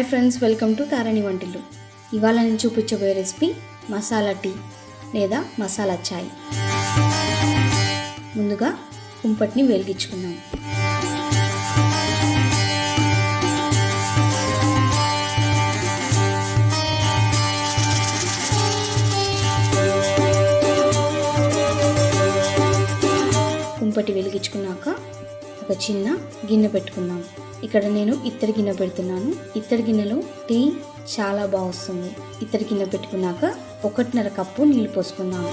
Hi friends, welcome to Tharani Vantillu. ఇవాళ నేను చూపించబోయే రెసిపీ మసాలా టీ లేదా మసాలా చాయ్. ముందుగా కుంపటిని వెలిగించుకుందాం. కుంపటి వెలిగించుకున్నాక ఒక చిన్న గిన్నె పెట్టుకుందాం. ఇక్కడ నేను ఇత్తడి గిన్నె పెడుతున్నాను. ఇత్తడి గిన్నెలో టీ చాలా బాగా వస్తుంది. ఇత్తడి గిన్నె పెట్టుకున్నాక 1.5 కప్పు నీళ్ళు పోసుకుందాం.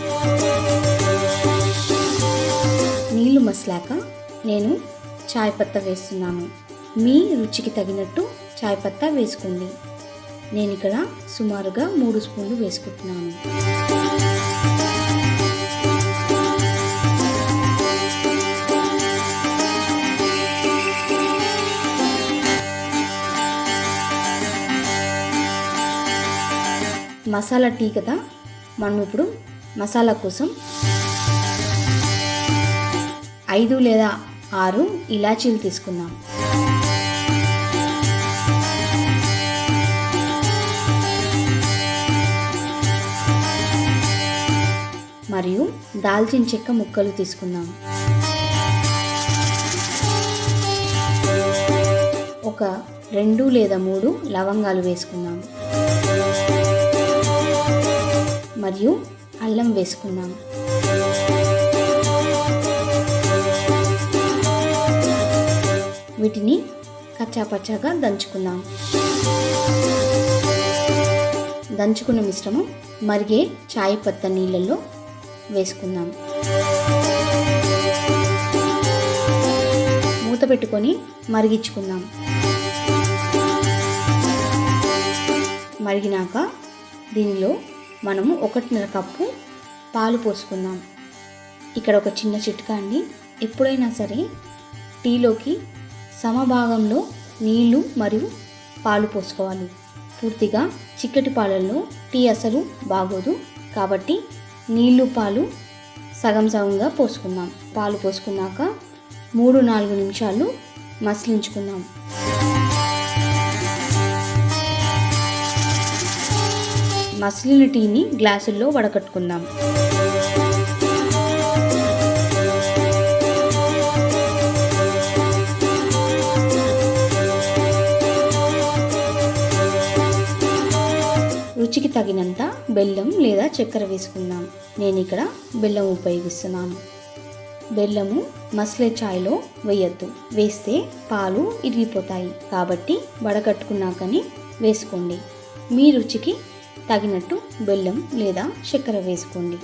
నీళ్ళు మసలాక నేను చాయ్ పత్తా వేస్తున్నాను. మీ రుచికి తగినట్టు చాయ్ పత్తా వేసుకోండి. నేను ఇక్కడ సుమారుగా 3 స్పూన్లు వేసుకుంటున్నాను. మసాలా టీ కదా, మనం ఇప్పుడు మసాలా కోసం 5 లేదా 6 ఇలాచీలు తీసుకుందాం. మరియు దాల్చిన చెక్క ముక్కలు తీసుకుందాం. ఒక 2 లేదా 3 లవంగాలు వేసుకుందాం. మరియు అల్లం వేసుకుందాం. వీటిని కచ్చాపచ్చాగా దంచుకుందాం. దంచుకున్న మిశ్రమం మరిగే చాయ్ పత్తా నీళ్ళల్లో వేసుకుందాం. మూత పెట్టుకొని మరిగించుకుందాం. మరిగినాక దీనిలో మనము 1.5 కప్పు పాలు పోసుకుందాం. ఇక్కడ ఒక చిన్న చిట్కా అండి, ఎప్పుడైనా సరే టీలోకి సమభాగంలో నీళ్లు మరియు పాలు పోసుకోవాలి. పూర్తిగా చిక్కటి పాలల్లో టీ అసలు బాగోదు. కాబట్టి నీళ్లు పాలు సగం సగంగా పోసుకుందాం. పాలు పోసుకున్నాక 3-4 నిమిషాలు మసిలించుకుందాం. మసిలిన టీని గ్లాసుల్లో వడకట్టుకుందాం. రుచికి తగినంత బెల్లం లేదా చక్కెర వేసుకుందాం. నేను ఇక్కడ బెల్లం ఉపయోగిస్తున్నాను. బెల్లము మసలే చాయ్లో వేయద్దు. వేస్తే పాలు ఇరిగిపోతాయి. కాబట్టి వడకట్టుకున్నాకని వేసుకోండి. మీ రుచికి తగినట్టు బెల్లం లేదా చక్కెర వేసుకోండి.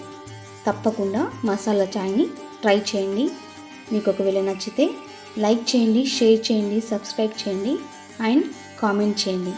తప్పకుండా మసాలా చాయ్ని ట్రై చేయండి. మీకు ఒకవేళ నచ్చితే లైక్ చేయండి, షేర్ చేయండి, సబ్స్క్రైబ్ చేయండి అండ్ కామెంట్ చేయండి.